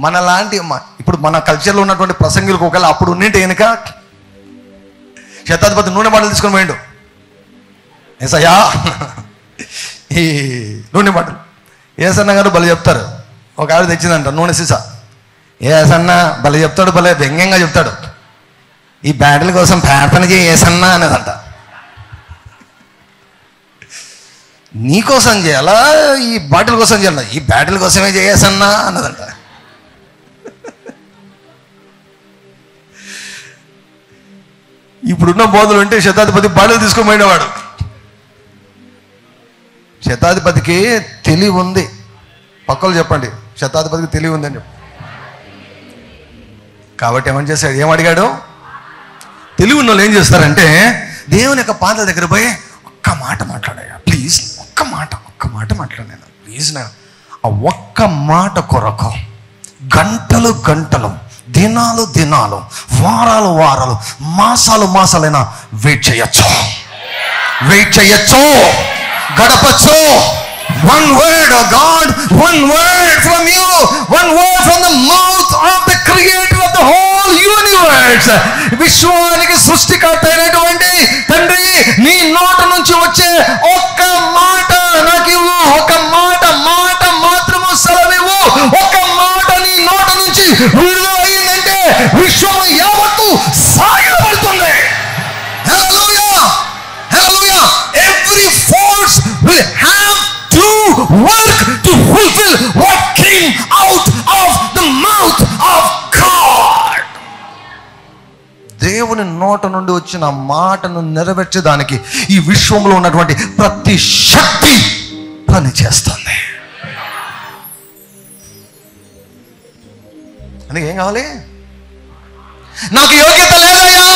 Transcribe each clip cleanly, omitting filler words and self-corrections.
మనలాంటి ఇప్పుడు మన కల్చర్లో ఉన్నటువంటి ప్రసంగులకు ఒకవేళ అప్పుడు ఉన్నింటే వెనుక శతాధిపతి నూనె బాటలు తీసుకొని పోయిండు. ఏసయ్యా ఈ నూనె బాటలు ఏసన్న గారు భలే చెప్తారు. ఒక ఆవిడ తెచ్చిందంట నూనె సీసా. ఏసన్న భలే చెప్తాడు, భలే వ్యంగ్యంగా చెప్తాడు. ఈ బ్యాటల కోసం ప్రార్థన చేయి ఏసన్న అనేదంట. నీకోసం చేయాలా ఈ బాటిల్ కోసం చేయాలా? ఈ బ్యాటిల్ కోసమే చేయేసన్నా అన్నదంట. ఇప్పుడున్న బోధలు అంటే శతాధిపతి బాటిల్ తీసుకోబోయినవాడు. శతాధిపతికి తెలివి ఉంది. పక్కలు చెప్పండి, శతాధిపతికి తెలివి ఉందని చెప్పు. కాబట్టి ఏమని చేశాడు? ఏమడిగాడు? తెలివి ఉన్న వాళ్ళు ఏం చేస్తారంటే దేవుని యొక్క పాదాల దగ్గర పోయి ఒక్క మాట మాట్లాడాయా ప్లీజ్, ఒక్క మాట మాట్లాడాను ప్లీజ్. ఆ ఒక్క మాట కొరకు గంటలు దినాలు వారాలు మాసాలైనా వెయిట్ చేయొచ్చు, గడపచ్చు. One word of God, one word from you, one word from the mouth of the creator of the whole universe. విశ్వానికి సృష్టికర్త అయినటువంటి తండ్రి, నీ నోట నుంచి వచ్చే ఒక్క మాట నాకు ఇవ్వు, ఒక మాట మాత్రము సెలవివ్వు. ఒక మాట నీ నోట నుంచి విడుదల అయిందంటే విశ్వం యావత్తు సాగిపడుతుంది. హల్లెలూయా, హల్లెలూయా. Every force will have to work to fulfill what came out of the mouth of God. దేవుని నోట నుండి వచ్చిన మాటను నెరవేర్చడానికి ఈ విశ్వంలో ఉన్నటువంటి ప్రతి శక్తి పని చేస్తుంది. అందుకే ఏం కావాలి? నాకు యోగ్యత లేదయ్యా,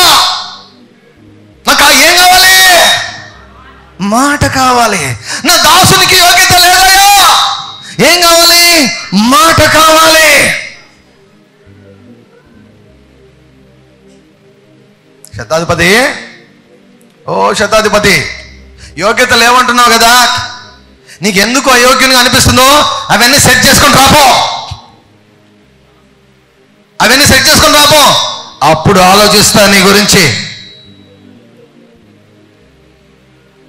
నాకు ఏం కావాలి? మాట కావాలి. నా దాసునికి యోగ్యత లేదయ్యా, ఏం కావాలి? మాట కావాలి. శతాధిపతి యోగ్యత లేవంటున్నావు కదా, నీకెందుకు అయోగ్యంగా అనిపిస్తుందో అవన్నీ సెట్ చేసుకొని రాపో, అప్పుడు ఆలోచిస్తా నీ గురించి.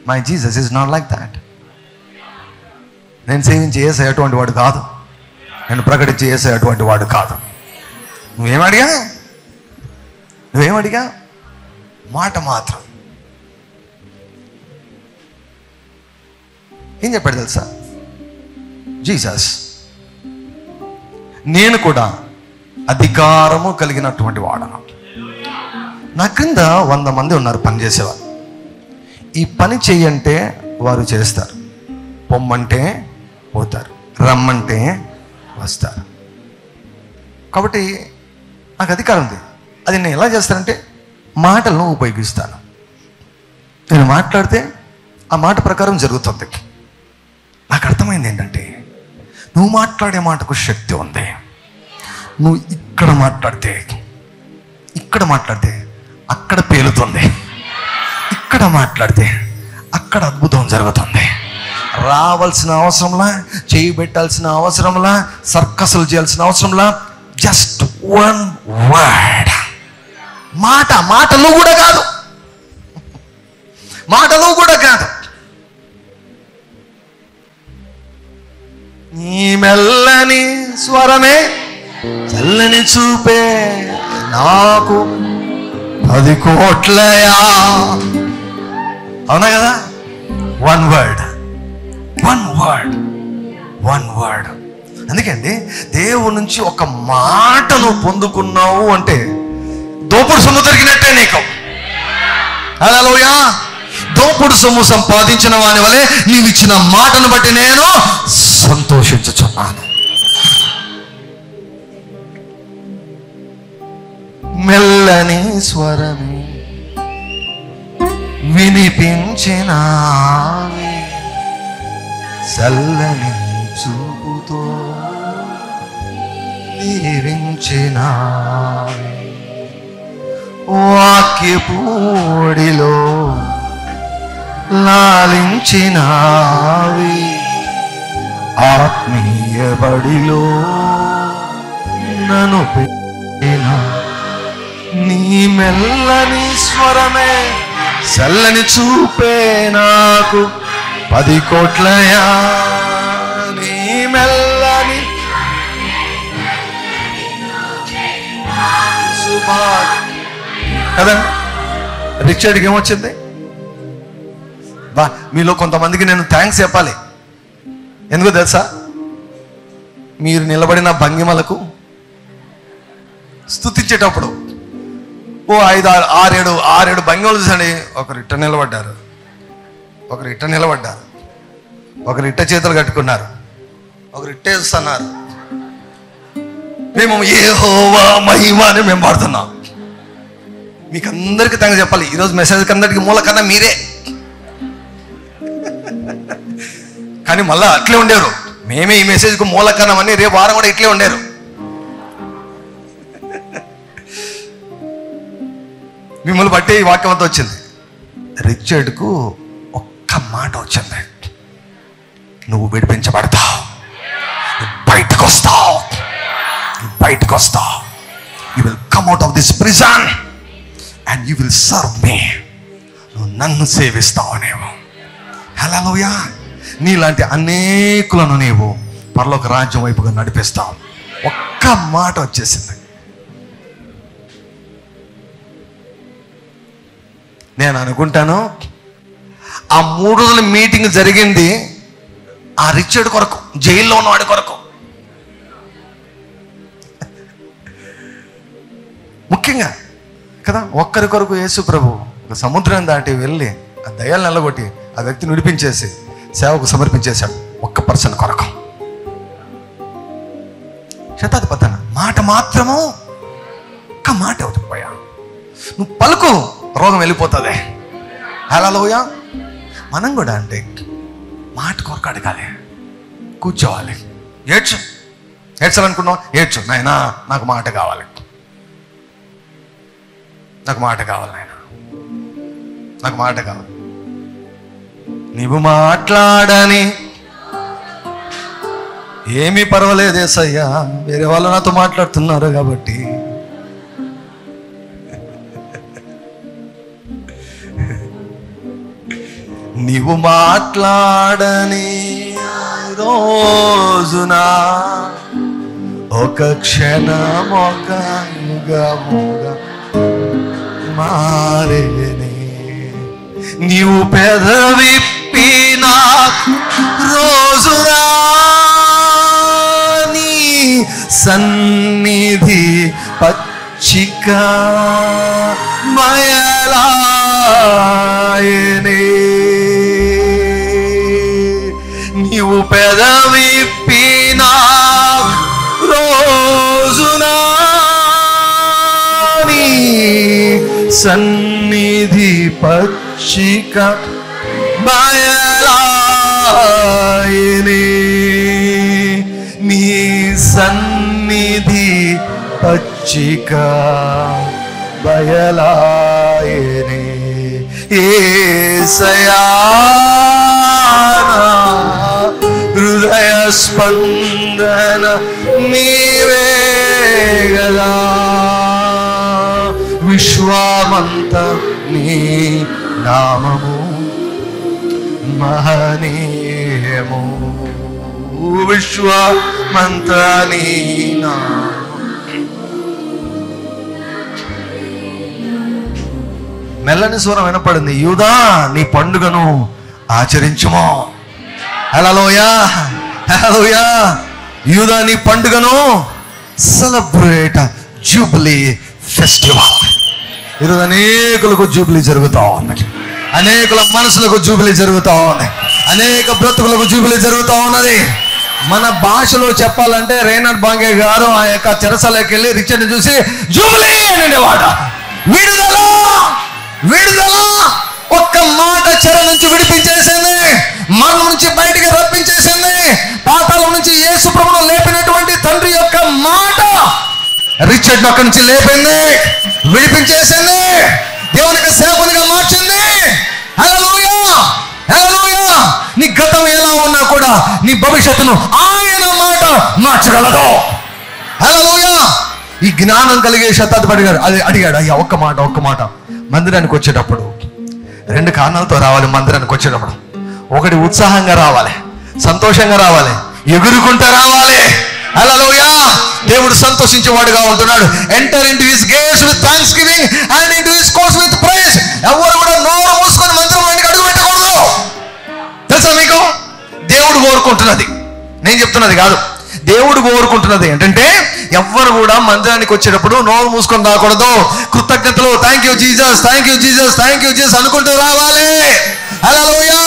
My Jesus is not like that. నేను సేవించి యేసయ్య అటువంటి వాడు కాదు, నేను ప్రకటించి యేసయ్య అటువంటి వాడు కాదు. నువ్వేమడిగా మాట మాత్రం. ఏం చెప్పాడు తెలుసా జీసస్? నేను కూడా అధికారము కలిగినటువంటి వాడను. నా క్రింద 100 మంది ఉన్నారు పనిచేసేవారు. ఈ పని చెయ్యంటే వారు చేస్తారు, పొమ్మంటే పోతారు, రమ్మంటే వస్తారు. కాబట్టి నాకు అధికారం ఉంది. అది నేను ఎలా చేస్తానంటే మాటలను ఉపయోగిస్తాను. నేను మాట్లాడితే ఆ మాట ప్రకారం జరుగుతుంది. నాకు అర్థమైంది ఏంటంటే నువ్వు మాట్లాడే మాటకు శక్తి ఉంది. నువ్వు ఇక్కడ మాట్లాడితే అక్కడ పేలుతుంది, ఇక్కడ మాట్లాడితే అక్కడ అద్భుతం జరుగుతుంది. రావాల్సిన అవసరంలా, చేయి పెట్టాల్సిన అవసరంలా, సర్కసులు చేయాల్సిన అవసరంలా, జస్ట్ 1 word. మాటలు కూడా కాదు. నీ మెల్లని స్వరమే చల్లని చూపే నాకు 10 కోట్లయా. అవునా కదా? 1 word. అందుకండి దేవుడి నుంచి ఒక మాటను పొందుకున్నావు అంటే దోపుడు సొమ్ము దొరికినట్టే నీకు. హల్లెలూయా. దోపుడు సొమ్ము సంపాదించిన వాని వలె నీవు ఇచ్చిన మాటను బట్టి నేను సంతోషించుచున్నాను. మెల్లని స్వరమే వినిపించినావే, చల్లని చూపుతో దీవించినావే, వాక్యపూడిలో లాలించినావే, ఆత్మీయ బడిలో చూపేనా, నీ మెల్లని స్వరమే చల్లని చూపే నాకు 10 కోట్లయా. నీ మెల్లని కదా. రిచర్డ్కి ఏమొచ్చింది? బా, మీలో కొంతమందికి నేను థ్యాంక్స్ చెప్పాలి. ఎందుకో తెలుసా? మీరు నిలబడిన భంగిమలకు స్తుతించేటప్పుడు 5, 6, 7 భంగిమలు చూసండి. ఒకరు ఇట్ట నిలబడ్డారు, ఒకరు ఇట్ట నిలబడ్డారు, ఒకరు ఇట్ట చేతులు కట్టుకున్నారు, ఒకరు ఇట్టేస్తున్నారు. మేము యెహోవా మహిమ అని మేము పాడుతున్నాం. మీకు అందరికీ థ్యాంక్స్ చెప్పాలి. ఈరోజు మెసేజ్కి అందరికీ మూలకన్నా మీరే. కానీ మళ్ళా అట్లే ఉండేరు. మేమే ఈ మెసేజ్కు మూలకన్నం అని రేపు వారం కూడా ఇట్లే ఉండేరు. మిమ్మల్ని బట్టి ఈ వాక్యం అంతా వచ్చింది. రిచర్డ్కు ఒక్క మాట వచ్చింది, నువ్వు విడిపించబడతావు, బయటకు వస్తావు, బయటకు వస్తావు. You will come out of this prison and you will serve me. నువ్వు నన్ను సేవిస్తావు. నీవు హల్లెలూయా. నీలాంటి అనేకులను నీవు పరలోక రాజ్యం వైపుగా నడిపిస్తావు. ఒక్క మాట వచ్చేసింది. నేను అనుకుంటాను ఆ 3 రోజుల మీటింగ్ జరిగింది ఆ రిచర్డ్ కొరకు, జైల్లో ఉన్నవాడి కొరకు. ముఖ్యంగా కదా, ఒక్కరి కొరకు యేసు ప్రభు ఒక సముద్రం దాటి వెళ్ళి ఆ దయ్యాలు నిలగొట్టి ఆ వ్యక్తిని విడిపించేసి సేవకు సమర్పించేశాడు. ఒక్క పర్సన్ కొరకు. శతాధిపతన మాట మాత్రము, ఒక్క మాట పోయా, నువ్వు పలుకు, రోగం వెళ్ళిపోతుంది. హల్లెలూయా. మనం కూడా అంటే మాట కొరకు అడగాలి, కూర్చోవాలి, ఏడ్చాలనుకున్నావు, ఏడ్చు నాయనా, నాకు మాట కావాలి, నాకు మాట కావాలి నాయనా, నాకు మాట కావాలి. నీవు మాట్లాడని ఏమీ పర్వాలేదేసయ్యా, వేరే వాళ్ళు నాతో మాట్లాడుతున్నారు కాబట్టి. నీవు మాట్లాడని రోజున ఒక క్షణం ఒక యుగముగా మారేనే. నీవు పెదవిప్పిన రోజున నీ సన్నిధి పచ్చిక మయలాయనే. నీవు పెదవిప్పిన రోజున నీ సన్నిధి పచ్చిక బయలాయనే. నీ సన్నిధి పచ్చిక బయలాయనే. యేసయ్యా హృదయ స్పందన నీవే గదా. విశ్వమంత నీ నామము మహనీయము. విశ్వమంత నీ నామము. మెల్లని స్వరం వినపడింది, యూదా నీ పండుగను ఆచరించుమో. హల్లెలూయా, హల్లెలూయా. యూదా నీ పండుగను సెలబ్రేట్ జూబ్లీ ఫెస్టివల్. ఈరోజు అనేకులకు జూబ్లీ జరుగుతూ ఉంది, అనేకుల మనసులకు జూబ్లీ జరుగుతూ ఉంది, అనేక బ్రతుకులకు జూబ్లీ జరుగుతూ ఉన్నది. మన భాషలో చెప్పాలంటే రేనాడ్ బాంగే గారు ఆ యొక్క చెరసలోకి వెళ్ళి రిచర్డ్ చూసి జూబ్లీ అనేవాడు. విడుదల, విడుదల. ఒక్క మాట చెర నుంచి విడిపించేసింది, మరణం నుంచి బయటికి రప్పించేసింది. పాతాళం నుంచి యేసు ప్రభువును లేపినటువంటి తండ్రి యొక్క మాట రిచర్డ్ అక్కడి నుంచి లేపింది, విడిపించేసింది, దేవునికి సేవకునిగా మార్చింది. హల్లెలూయా, హల్లెలూయా. నీ గతం ఎలా ఉన్నా కూడా నీ భవిష్యత్తును ఆయన మాట మార్చగలదు. హల్లెలూయా. ఈ జ్ఞానం కలిగే శతాధిపతి గారు అది అడిగాడు, అయ్యా ఒక్క మాట, మందిరానికి వచ్చేటప్పుడు 2 కారణాలతో రావాలి. మందిరానికి వచ్చేటప్పుడు ఒకటి ఉత్సాహంగా రావాలి, సంతోషంగా రావాలి, ఎగురుకుంటూ రావాలి. హల్లెలూయా. దేవుడు సంతోషించేవాడుగా ఉంటున్నాడు. Enter into his gates with thanksgiving and into his courts with praise. ఎవరు కూడా నోరు మూసుకొని మందిరంలోనికి అడుగు పెట్టకూడదు. తెలుసా మీకు? దేవుడు కోరుకుంటున్నది, నేను చెప్తున్నది కాదు. దేవుడు కోరుకుంటున్నది ఏంటంటే ఎవ్వరు కూడా మందిరానికి వచ్చేటప్పుడు నోరు మూసుకొని రాకూడదు. కృతజ్ఞతలు, thank you Jesus, thank you Jesus, thank you Jesus అనుకుంటూ రావాలి. Hallelujah.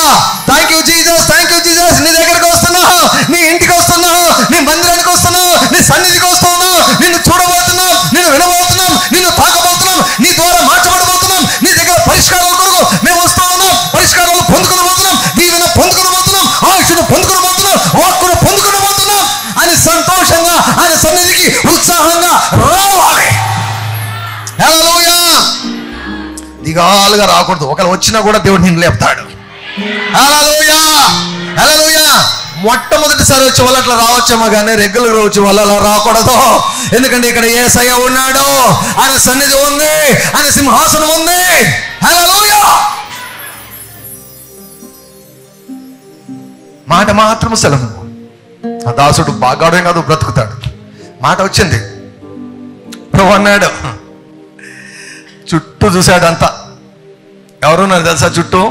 Thank you Jesus, thank you Jesus. నీ దగ్గరికి వస్తున్నావు, నీ ఇంటికి వస్తున్నావు, నీ మందిరానికి వస్తున్నావు, నీ సన్నిధికి వస్తున్నావు, నిన్ను చూడబోతున్నాం, నిన్ను వినబోతున్నాం, నిన్ను తాకబోతున్నాం, నీ ద్వారా మార్చబడబోతున్నాం, నీ దగ్గర పరిష్కారాల కొరకు మేము వస్తూ ఉన్నాం, పరిష్కారాలు పొందుకునబోతున్నాం, దీవెన పొందుకునబోతున్నాం, ఆయుష్ను పొందుకునబోతున్నాం, వాక్కును పొందుకునబోతున్నాం అని సంతోషంగా ఆయన సన్నిధికి ఉత్సాహంగా రావాలి. హల్లెలూయా. దిగాలుగా రాకూడదు. ఒకవేళ వచ్చినా కూడా దేవుడు నిన్ను లేపుతాడు. హల్లెలూయా, హల్లెలూయా. మొట్టమొదటిసారి వచ్చే వాళ్ళు అట్లా రావచ్చేమో కానీ రెగ్యులర్ వచ్చే వాళ్ళు అలా రాకూడదు. ఎందుకంటే ఇక్కడ యేసయ్య ఉన్నాడు, ఆయన సన్నిధి ఉంది, ఆయన సింహాసనం ఉంది. హల్లెలూయా. మాట మాత్రం సెలవు. ఆ దాసుడు బాగాడే కాదు, బ్రతుకుతాడు. మాట వచ్చింది, ప్రభు అన్నాడు. చుట్టూ చూశాడు, అంతా ఎవరున్నారు తెలుసా? చుట్టూ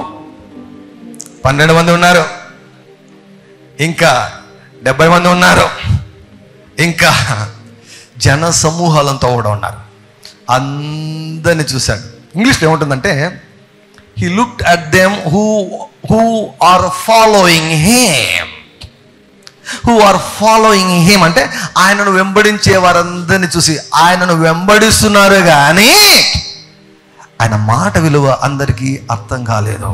12 మంది ఉన్నారు, ఇంకా 70 మంది ఉన్నారు, ఇంకా జన సమూహాలంతా కూడా ఉన్నారు. అందరిని చూశాడు. ఇంగ్లీష్లో ఏముంటుందంటే he looked at them who are following him అంటే ఆయనను వెంబడించే వారందరినీ చూసి ఆయనను వెంబడిస్తున్నారు కానీ ఆయన మాట విలువ అందరికీ అర్థం కాలేదు.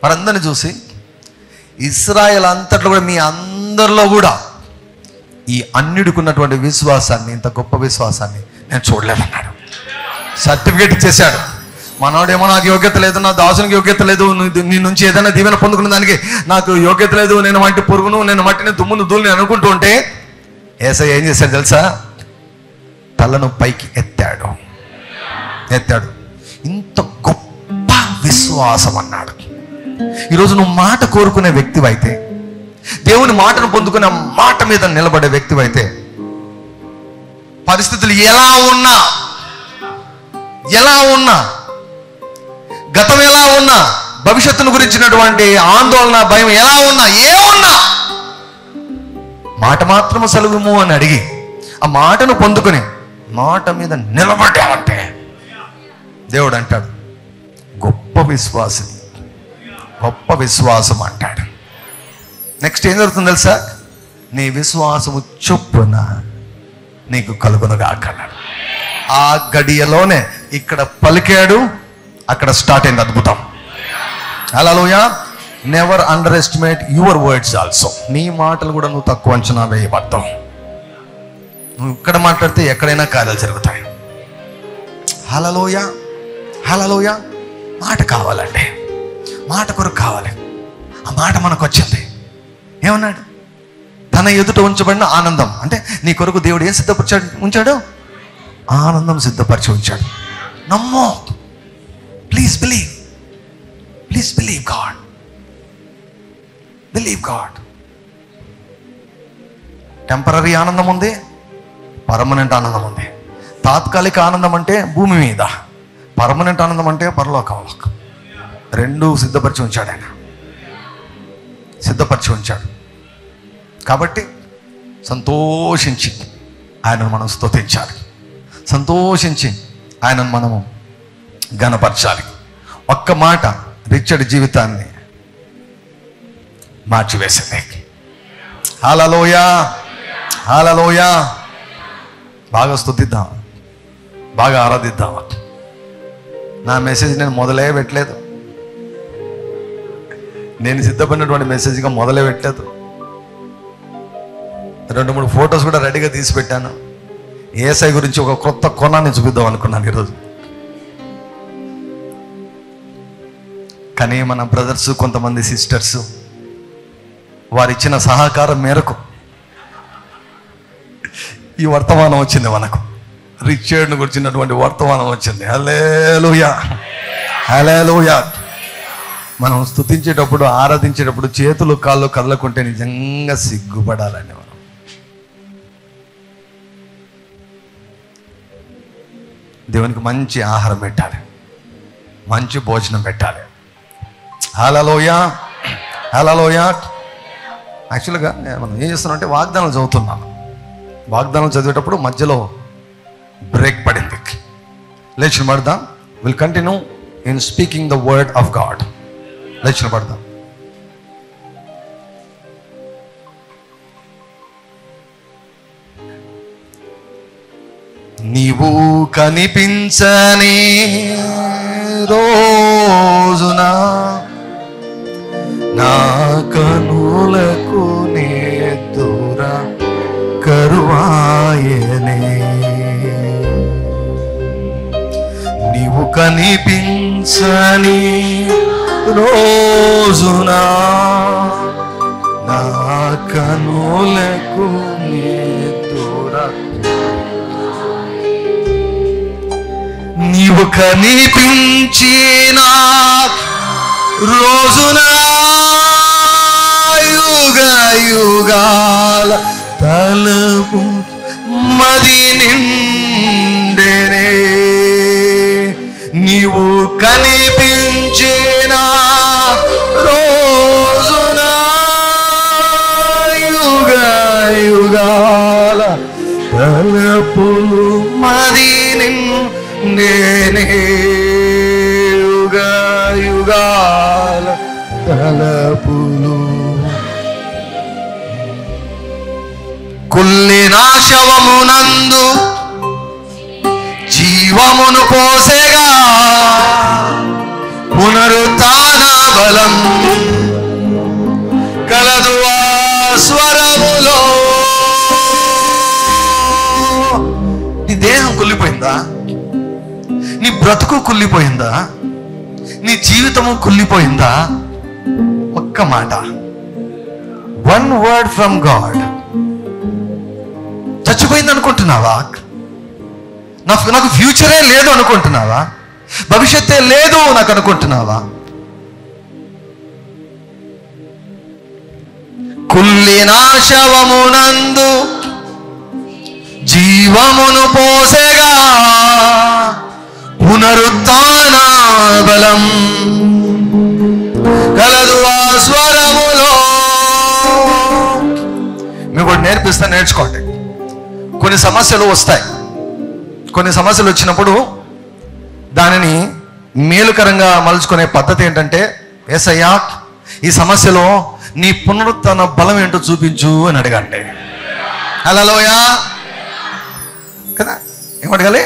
వారందరినీ చూసి ఇశ్రాయేల్ అంతట్లో కూడా మీ అందరిలో కూడా ఈ అన్యుడికున్నటువంటి విశ్వాసాన్ని, ఇంత గొప్ప విశ్వాసాన్ని నేను చూడలేదన్నాడు. సర్టిఫికేట్ ఇచ్చేశాడు. మనోడేమో నాకు యోగ్యత లేదు, నా దాసునికి యోగ్యత లేదు, నీ నుంచి ఏదైనా దీవెన పొందుకున్న దానికి నాకు యోగ్యత లేదు, నేను మట్టి పురుగును, నేను మట్టిని దుమ్మును ధూళిని అనుకుంటూ ఉంటే యేసయ్య ఏం చేశాడు తెలుసా? తలను పైకి ఎత్తాడు. ఇంత గొప్ప విశ్వాసం అన్నాడు. ఈరోజు నువ్వు మాట కోరుకునే వ్యక్తివైతే, దేవుని మాటను పొందుకునే మాట మీద నిలబడే వ్యక్తివైతే, పరిస్థితులు ఎలా ఉన్నా, గతం ఎలా ఉన్నా, భవిష్యత్తును గురించినటువంటి ఆందోళన, భయం ఎలా ఉన్నా, ఏమున్నా మాట మాత్రము సెలవుము అని అడిగి ఆ మాటను పొందుకుని మాట మీద నిలబడ్డామంటే దేవుడు అంటాడు గొప్ప విశ్వాసం అంటాడు. నెక్స్ట్ ఏం జరుగుతుంది తెలుసా? నీ విశ్వాసము చొప్పున నీకు కలుగునుగాకన్నాడు. ఆ గడియలోనే ఇక్కడ పలికాడు, అక్కడ స్టార్ట్ అయింది అద్భుతం. Hallelujah. Never underestimate your words also. నీ మాటలు కూడా నువ్వు తక్కువ అంచనా వేయబడ్డావు. నువ్వు ఇక్కడ మాట్లాడితే ఎక్కడైనా కార్యాలు జరుగుతాయి. హల్లెలూయా, హల్లెలూయా. మాట కావాలండి, మాట కొరకు కావాలి. ఆ మాట మనకు వచ్చింది. ఏమన్నాడు? తన ఎదుట ఉంచబడిన ఆనందం అంటే నీ కొరకు దేవుడు ఏం ఉంచాడు? ఆనందం సిద్ధపరిచి ఉంచాడు. నమ్మో. Please believe God. టెంపరీ ఆనందం ఉంది, పర్మనెంట్ ఆనందం ఉంది. తాత్కాలిక ఆనందం అంటే భూమి మీద, పర్మనెంట్ ఆనందం అంటే పరలోకంలో. రెండు సిద్ధపరిచి ఉంచాడు ఆయన, సిద్ధపరిచి ఉంచాడు. కాబట్టి సంతోషించి ఆయనను మనం స్తుతించాలి, సంతోషించి ఆయనను మనము ఘనపరచాలి. ఒక్క మాట రిచర్డ్ జీవితాన్ని మార్చివేసింది. హల్లెలూయా, హల్లెలూయా. బాగా స్తుతిద్దాం, బాగా ఆరాధిద్దాం. నా మెసేజ్ నేను మొదలే పెట్టలేదు, నేను సిద్ధపడినటువంటి మెసేజ్గా మొదలే పెట్టలేదు. 2-3 ఫొటోస్ కూడా రెడీగా తీసి పెట్టాను. యేసయ్య గురించి ఒక కొత్త కోణాన్ని చూపిద్దాం అనుకున్నాను ఈరోజు. కానీ మన బ్రదర్స్, కొంతమంది సిస్టర్స్ వారు ఇచ్చిన సహకారం మేరకు ఈ వర్తమానం వచ్చింది మనకు. రిచర్డ్ను గురించినటువంటి వర్తమానం వచ్చింది. హల్లెలూయా, హల్లెలూయా. మనం స్తుతించేటప్పుడు, ఆరాధించేటప్పుడు చేతులు కాళ్ళు కదలకుంటే నిజంగా సిగ్గుపడాలండి. మనం దేవునికి మంచి ఆహారం పెట్టాలి, మంచి భోజనం పెట్టాలి. హల్లెలూయా, హల్లెలూయా. యాక్చువల్గా మనం ఏం చేస్తున్నామంటే వాగ్దానాలు చదువుతున్నాం. వాగ్దానాలు చదివేటప్పుడు మధ్యలో బ్రేక్ పడింది. లేచిన పడదాం. Will continue in speaking the word of God. లేచిన పడదాం. నీవు కనిపించని రోజున నా కనులకు నే దూర కరువాయనే. నీవు కనిపించని రోజున నా కనులకు నే దూర. నీవు కనిపించిన రోజున యుగ యుగాల తలపు మది నిండెనే. నీవు కనిపించిన రోజున యుగ యుగాల తలపు మది నిండెనే. యుగ యుగాల తలపులు. కుల్లిన శవమునందు జీవమును పోసెగా పునరుత్థాన బలం కలదు ఆ స్వరములో. నీ దేహం కుళ్ళిపోయిందా? నీ బ్రతుకు కుళ్ళిపోయిందా? నీ జీవితము కుళ్ళిపోయిందా? ఒక్క మాట, వన్ వర్డ్ ఫ్రమ్ గాడ్. చచ్చిపోయింది అనుకుంటున్నావా? నాకు ఫ్యూచరే లేదు అనుకుంటున్నావా? భవిష్యత్తే లేదు నాకు అనుకుంటున్నావా? కుల్లిన శవమునందు జీవమును పోసెగా పునరుత్థాన బలం కలదు ఆ స్వరములో. మీకు కూడా నేర్పిస్తా, నేర్చుకోండి. కొన్ని సమస్యలు వస్తాయి. కొన్ని సమస్యలు వచ్చినప్పుడు దానిని మేలుకరంగా మలుచుకునే పద్ధతి ఏంటంటే, యేసయ్యా ఈ సమస్యలో నీ పునరుత్థాన బలం ఏంటో చూపించు అని అడగండి. హల్లెలూయా కదా. ఏమడగాలి?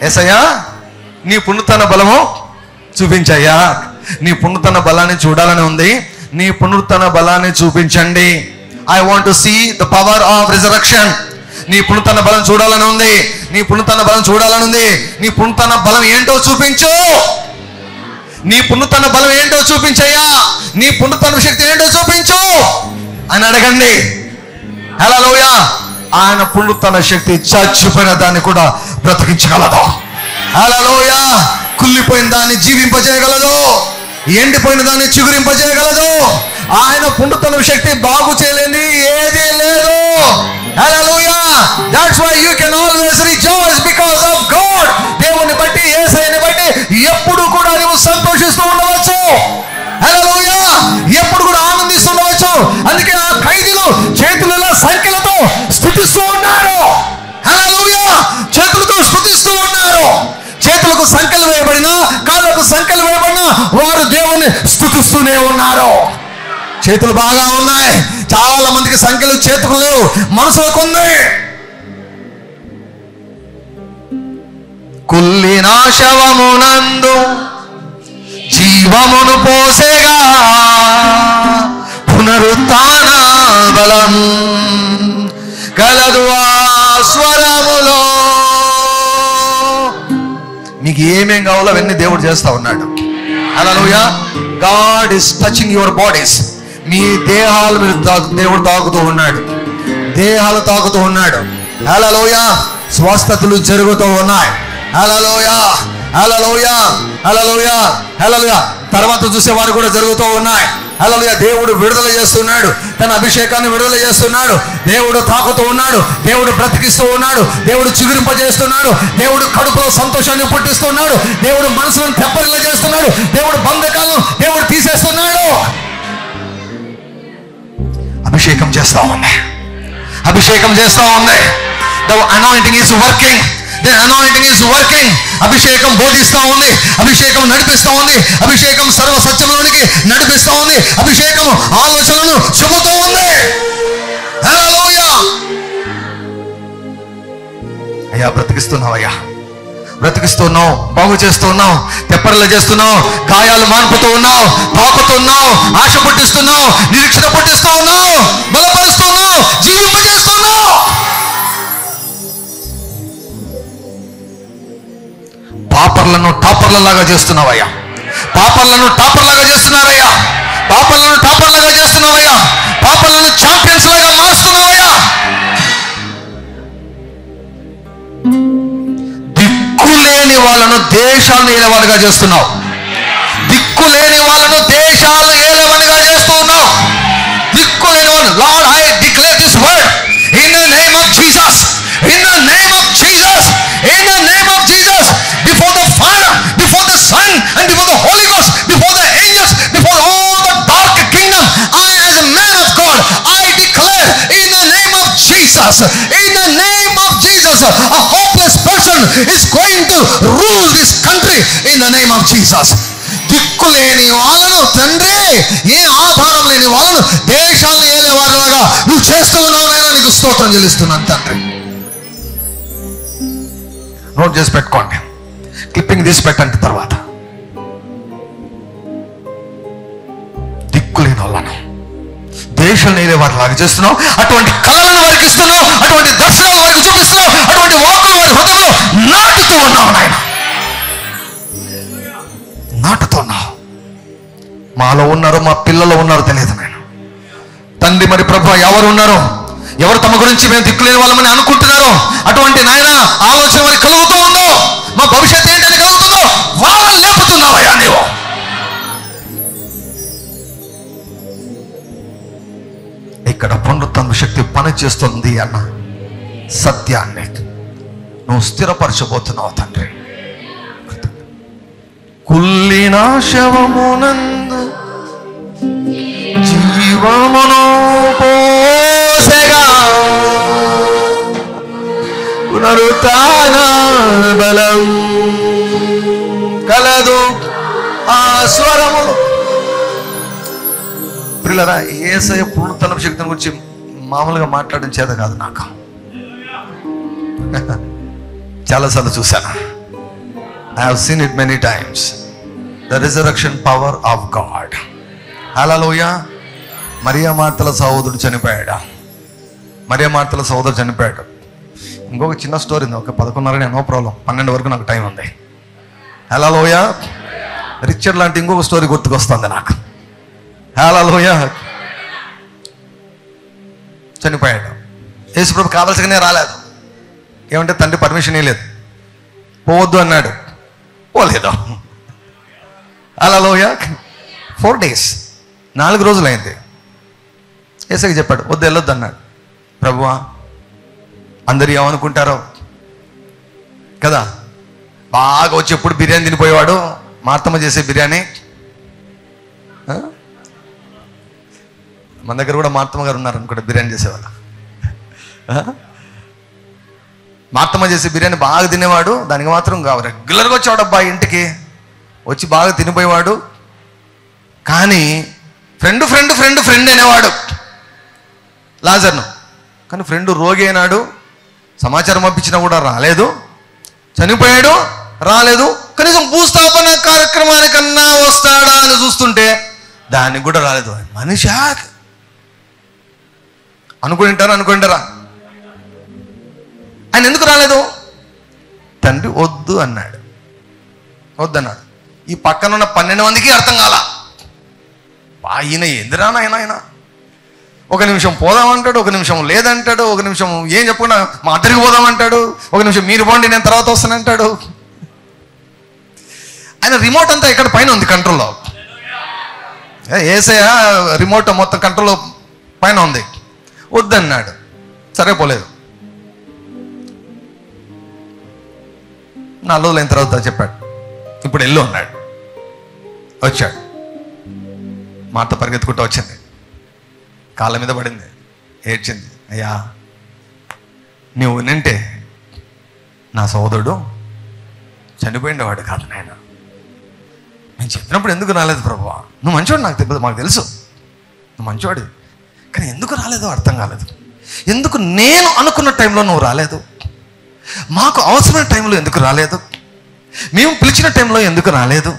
యేసయ్యా నీ పునరుత్థాన బలము చూపించయ్యా. నీ పునరుత్థాన బలాన్ని చూడాలని ఉంది. నీ పునరుత్థాన బలాన్ని చూపించండి. I want to see the power of resurrection. నీ పునరుత్థాన బలం చూడాలని ఉంది. నీ పునరుత్థాన బలం చూడాలని ఉంది. నీ పునరుత్థాన బలం ఏంటో చూపించు. నీ పునరుత్థాన బలం ఏంటో చూపించయ్యా. నీ పునరుత్థాన శక్తి ఏంటో చూపించు అని అడగండి. హల్లెలూయా. ఆయన పునరుత్థాన శక్తి చచ్చిపోయిన దాన్ని కూడా బ్రతికించగలదు. హల్లెలూయా. కుళ్ళిపోయిన దాన్ని జీవింపజేయగలదు. ఎండిపోయిన దాన్ని చిగురింపజేయగలదు. ఆయన పునరుత్థాన శక్తి బాగు చేయలేని ఏదీ లేదు. హల్లెలూయా. That's why you can always rejoice because of God. దేవుని బట్టి, యేసయ్యని బట్టి ఎప్పుడు కూడా నీవు సంతోషిస్తూ ఉండవచ్చు. హల్లెలూయా. ఎప్పుడు కూడా ఆనందిస్తుండవచ్చు. అందుకే ఆ ఖైదీలు చేతులలో సంఖ్యలతో స్తుతిస్తూ ఉన్నారు. హల్లెలూయా. చేతులతో స్తుతిస్తూ ఉన్నారు. చేతులకు సంఖ్యలు వేయబడినా, కాళ్ళకు సంఖ్యలు వేయబడినా వారు దేవుణ్ణి స్తుతిస్తూనే ఉన్నారు. చేతులు బాగా ఉన్నాయి. చాలా మందికి సంఖ్యలు చేతులు లేవు, మనసులకు ఉంది. కుల్లిన శవమునందు జీవమును పోసెగా పునరుత్థాన బలం కలదు ఆ స్వరములో. మీకు ఏమేం కావాలో అవన్నీ దేవుడు చేస్తా ఉన్నాడు. Hallelujah. God is touching your bodies. మీ దేహాలు దేవుడు తాకుతూ ఉన్నాడు. దేహాలు తాకుతూ ఉన్నాడు. హల్లెలూయా. స్వస్థతలు జరుగుతూ ఉన్నాయి. హల్లెలూయా, హల్లెలూయా, హల్లెలూయా, హల్లెలూయా. తర్వాత చూసేవారు కూడా జరుగుతూ ఉన్నాయి. హల్లెలూయా. దేవుడు విడుదల చేస్తున్నాడు, తన అభిషేకాన్ని విడుదల చేస్తున్నాడు. దేవుడు తాకుతూ ఉన్నాడు, దేవుడు బ్రతికిస్తూ ఉన్నాడు, దేవుడు చిగురింపజేస్తున్నాడు, దేవుడు కడుపులో సంతోషాన్ని పుట్టిస్తున్నాడు, దేవుడు మనసులను తెప్పరిల్ల చేస్తున్నాడు, దేవుడు బంధకాలను దేవుడు తీసేస్తున్నాడు. అభిషేకం చేస్తా ఉంది, అభిషేకం చేస్తా ఉంది. The anointing is working. The anointing is working. అభిషేకం బోధిస్తా ఉంది, అభిషేకం నడిపిస్తా ఉంది, అభిషేకం సర్వ సత్యములోనికి నడిపిస్తా ఉంది, అభిషేకం ఆలోచనలను చెబుతూ ఉంది. హల్లెలూయా. అయ్యా బ్రతికిస్తున్నావయ్యా, బ్రతికిస్తున్నావు, బాగు చేస్తున్నావు, తెప్పరిల్ల చేస్తున్నావు, గాయాలు మాన్పుతూ ఉన్నావు, తాకుతున్నావు, ఆశ పుట్టిస్తున్నావు, నిరీక్షణ పుట్టిస్తూ ఉన్నావు, బలపరుస్తున్నావు, జీవింపజేస్తున్నావు. పాపర్లను టాపర్లలాగా చేస్తున్నావయ్యా, పాపర్లను టాపర్లాగా చేస్తున్నారయ్యా, పాపర్లను టాపర్లాగా చేస్తున్నావయ్యా, పాపర్లను ఛాంపియన్స్ లాగా మారుస్తున్నావయ్యా. దిక్కులేని వాళ్ళను దేశాలను ఏలేవాళ్ళుగా చేస్తున్నావు, దిక్కులేని వాళ్ళను దేశాలు ఏలేవాళ్ళుగా చేస్తూ ఉన్నావు. దిక్కులేని వాళ్ళు, lord I declare this word in the name of Jesus, in the name of Jesus, in the name of Jesus. Before the Father, before the Son, and before the Holy Ghost, before the angels, before all the dark kingdom, I as a man of God, I declare in the name of Jesus, in the name of Jesus, a hopeless person is going to rule this country in the name of Jesus. దిక్కులేని వాళ్ళను తండ్రి, ఏ ఆధారం లేని వాళ్ళను దేశాలను ఏలే వారిలాగా నువ్వు చేస్తూ ఉన్నావునైనా నీకు స్తోత్రం చెల్లిస్తున్నాను తండ్రి. నోట్ చేసి పెట్టుకోండి, క్లిప్పింగ్ తీసి పెట్టండి. తర్వాత దిక్కులేని వాళ్ళను దేశం నేరే వారి లాగా చేస్తున్నావు, అటువంటి కళలను వారికి ఇస్తున్నావు, అటువంటి దర్శనాలు వారికి చూపిస్తున్నావు, అటువంటి వాకులు వారి హృదయంలో నాటుతూ ఉన్నావు నాయన, నాటుతున్నావు. మాలో ఉన్నారో మా పిల్లలు ఉన్నారో తెలియదు నాయన తండ్రి. మరి ప్రభు ఎవరు ఉన్నారో, ఎవరు తమ గురించి మేము దిక్కులేని వాళ్ళమని అనుకుంటున్నారో అటువంటి నాయన ఆలోచన వారికి కలుగుతూ ఉందో, మా భవిష్యత్తు ఏంటని కలుగుతుందో వాళ్ళని లేపుతున్నావయ్యా నీవు. ఇక్కడ పునరుత్థాన శక్తి పని చేస్తుంది అన్న సత్యాన్ని నువ్వు స్థిరపరచబోతున్నావు తండ్రి. కుల్లిన శవమునందు జీవమును పోసెగా పునరుత్థాన బలం కలదు ఆ స్వరము. ప్రియులారా, యేసయ్య పునరుత్థాన శక్తిని గురించి మామూలుగా మాట్లాడడం చేత కాదు నాకు. చాలాసార్లు చూశాను. I have seen it many times. The resurrection power of God. హల్లెలూయా. మరియా మార్తల సహోదరుడు చనిపోయాడు, మరియా మార్తల సహోదరుడు చనిపోయాడు. ఇంకొక చిన్న స్టోరీ ఉంది, ఒక 11:30 నో ప్రాబ్లం, 12 వరకు నాకు టైం ఉంది. హల్లెలూయా. రిచర్డ్ లాంటి ఇంకొక స్టోరీ గుర్తుకొస్తుంది నాకు. హల్లెలూయా. చనిపోయాడు. యేసుప్రభు కావాల్సిగానే రాలేదు. ఏమంటే తండ్రి పర్మిషన్ ఇవ్వలేదు, పోవద్దు అన్నాడు, పోలేదు. హల్లెలూయా. 4 days, 4 రోజులు అయింది. యేసయ్యకి చెప్పాడు, వద్దు వెళ్ళొద్దు అన్నాడు. ప్రభువా, అందరు ఏమనుకుంటారో కదా, బాగా వచ్చి ఎప్పుడు బిర్యానీ తినిపోయేవాడు, మార్తమ్మ చేసే బిర్యానీ. మన దగ్గర కూడా మార్తమ్మ గారు ఉన్నారు అనుకుంటా బిర్యానీ చేసేవాళ్ళు. మార్తమ్మ చేసే బిర్యానీ బాగా తినేవాడు, దానికి మాత్రం రెగ్యులర్గా వచ్చేవాడు అబ్బాయి ఇంటికి, వచ్చి బాగా తినిపోయేవాడు. కానీ ఫ్రెండ్ ఫ్రెండ్ ఫ్రెండ్ ఫ్రెండ్ అనేవాడు లాజర్ను. కానీ ఫ్రెండ్ రోగి అయినాడు, సమాచారం పంపించినా కూడా రాలేదు, చనిపోయాడు, రాలేదు. కనీసం భూస్థాపన కార్యక్రమానికన్నా వస్తాడా అని చూస్తుంటే దానికి కూడా రాలేదు. మనిషా అనుకుంటారా? ఆయన ఎందుకు రాలేదు? తండ్రి వద్దు అన్నాడు. వద్దన్నాడు. ఈ పక్కన ఉన్న 12 మందికి అర్థం కాల. ఈయన ఎందురా ఆయన ఒక నిమిషం పోదామంటాడు, ఒక నిమిషం లేదంటాడు, ఒక నిమిషం ఏం చెప్పకుండా మా అద్దరికి పోదామంటాడు, ఒక నిమిషం మీరు పోండి నేను తర్వాత వస్తానంటాడు. ఆయన రిమోట్ అంతా ఇక్కడ పైన ఉంది, కంట్రోల్లో. యేసయ్య రిమోట్ మొత్తం కంట్రోల్లో పైన ఉంది. వద్దన్నాడు, సరే పోలేదు. 4 రోజులు అయిన తర్వాత చెప్పాడు, ఇప్పుడు వెళ్ళు అన్నాడు. వచ్చాడు. మార్త పరిగెత్తుకుంటూ వచ్చింది, కాళ్ళ మీద పడింది, ఏడ్చింది. అయ్యా నువ్వు నింటే నా సోదరుడు చనిపోయినవాడు కాదు నాయన. నేను చెప్పినప్పుడు ఎందుకు రాలేదు ప్రభువా? నువ్వు మంచివాడు, మాకు తెలుసు నువ్వు మంచివాడు, కానీ ఎందుకు రాలేదో అర్థం కాలేదు. ఎందుకు నేను అనుకున్న టైంలో నువ్వు రాలేదు? మాకు అవసరమైన టైంలో ఎందుకు రాలేదు? మేము పిలిచిన టైంలో ఎందుకు రాలేదు?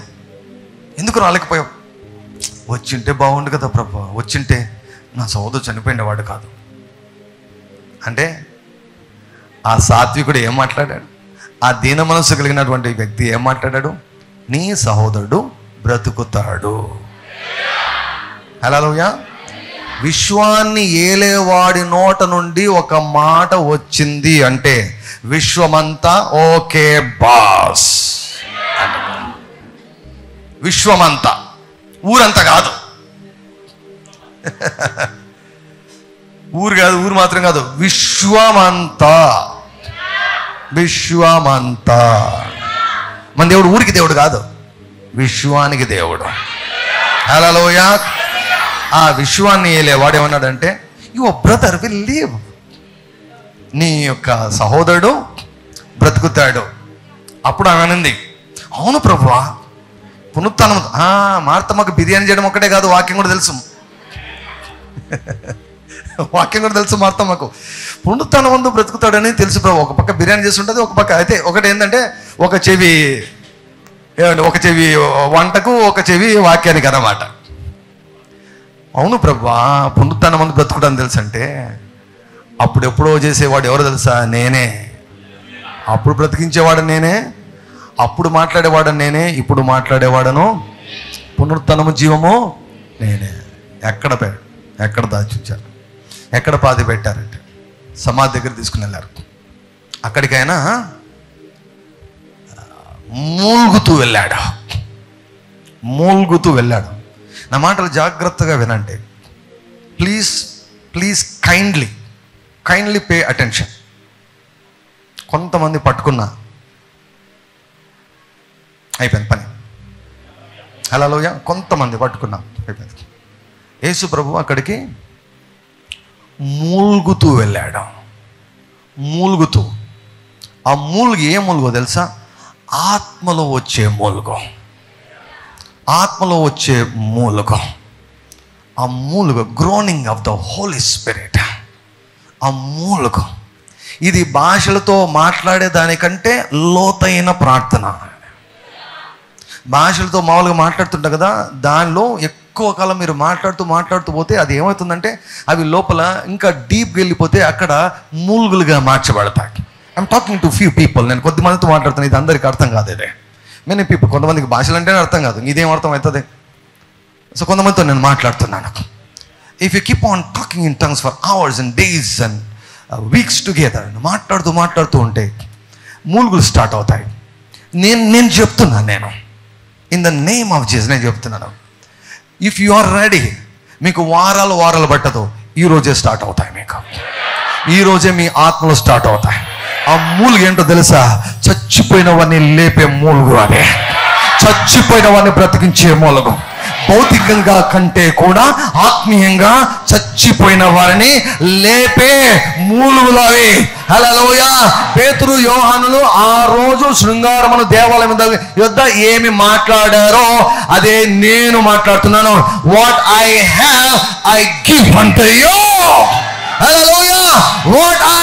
ఎందుకు రాలేకపోయావు? వచ్చింటే బాగుండు కదా ప్రభువా, వచ్చింటే నా సోదరుడు చనిపోయినవాడు కాదు అంటే. ఆ సాత్వికుడు ఏం మాట్లాడాడు? ఆ దీన మనస్సు కలిగినటువంటి వ్యక్తి ఏం మాట్లాడాడు? నీ సహోదరుడు బ్రతుకుతాడు. హల్లెలూయా. విశ్వాన్ని ఏలేవాడి నోట నుండి ఒక మాట వచ్చింది అంటే విశ్వమంతా ఓకే బాస్. విశ్వమంతా, ఊరంతా కాదు. ఊరు కాదు, ఊరు మాత్రం కాదు, విశ్వమంతా. విశ్వమంతా. మన దేవుడు ఊరికి దేవుడు కాదు, విశ్వానికి దేవుడు. హల్లెలూయా. ఆ విశ్వాన్ని ఏలేవాడు ఏమన్నాడంటే యువర్ బ్రదర్ విల్ లివ్. నీ యొక్క సహోదరుడు బ్రతుకుతాడు. అప్పుడు ఆమె అనింది, అవును ప్రభువా పునరుత్థానం. మార్తమ్మకు బిర్యానీ చేయడం ఒక్కటే కాదు, వాక్యం కూడా తెలుసు. వాక్యం కూడా తెలుసు మార్తమ్మకు. పునరుత్థానం ముందు బ్రతుకుతాడని తెలుసు ప్రభు. ఒక పక్క బిర్యానీ చేసి ఉంటుంది, ఒక పక్క అయితే ఒకటి ఏంటంటే ఒక చెవి వంటకు, ఒక చెవి వాక్యానికి అన్నమాట. అవును ప్రభువా పునరుత్థానం ముందు బ్రతుకుతాడని తెలుసు అంటే అప్పుడు ఎప్పుడో చేసేవాడు ఎవరు తెలుసా? నేనే. అప్పుడు బ్రతికించేవాడు నేనే, అప్పుడు మాట్లాడేవాడని నేనే, ఇప్పుడు మాట్లాడేవాడను. పునరుత్థానము జీవము నేనే. ఎక్కడ దాచుంచారు, ఎక్కడ పాతి పెట్టారంటే సమాధి దగ్గర తీసుకుని వెళ్ళారు. అక్కడికైనా మూలుగుతూ వెళ్ళాడు. నా మాటలు జాగ్రత్తగా వినండి ప్లీజ్. Kindly pay attention. కొంతమంది పట్టుకున్నా అయిపోయింది పని. హల్లెలూయా. కొంతమంది పట్టుకున్నా అయిపోయింది. యేసు ప్రభు అక్కడికి మూలుగుతూ వెళ్ళాడు. ఆ మూలుగు ఏ మూలుగో తెలుసా? ఆత్మలో వచ్చే మూలుగం. ఆ మూలుగం groaning of the Holy Spirit. ఆ మూలుగం ఇది భాషలతో మాట్లాడేదానికంటే లోతైన ప్రార్థన. భాషలతో మామూలుగా మాట్లాడుతుంటా కదా, దానిలో ఎక్కువ కాలం మీరు మాట్లాడుతూ పోతే అది ఏమవుతుందంటే అవి లోపల ఇంకా డీప్గా వెళ్ళిపోతే అక్కడ మూలుగులుగా మార్చబడతాయి. I'm talking to few people. నేను కొద్దిమందితో మాట్లాడుతాను, ఇది అందరికీ అర్థం కాదు. ఇదే మెనీ పీపుల్. కొంతమందికి భాషలు అంటేనే అర్థం కాదు, ఇదేం అర్థం అవుతుంది. సో కొంతమందితో నేను మాట్లాడుతున్నాను. If you keep on talking in tongues for hours and days and weeks together, మాట్లాడుతూ ఉంటే మూలుగులు స్టార్ట్ అవుతాయి. నేను చెప్తున్నాను, in the name of Jesus నేను చెప్తున్నాను. ఇఫ్ యు ఆర్ రెడీ, మీకు వారాలు పట్టదు, ఈరోజే స్టార్ట్ అవుతాయి. మీకు ఈరోజే మీ ఆత్మలో స్టార్ట్ అవుతాయి. ఆ మూలుగు ఏంటో తెలుసా? చచ్చిపోయిన వాడిని లేపే మూలుగు. అదే చచ్చిపోయిన వాడిని బ్రతికించే మూలుగు. భౌతికంగా కంటే కూడా ఆత్మీయంగా చచ్చిపోయిన వారిని లేపే మూలుగులవి. హల్లెలూయా. పేతురు యోహానులు ఆ రోజు శృంగారమును దేవాలయం యొద్ద ఏమి మాట్లాడారో అదే నేను మాట్లాడుతున్నాను. What I have I give unto you. Hallelujah. What I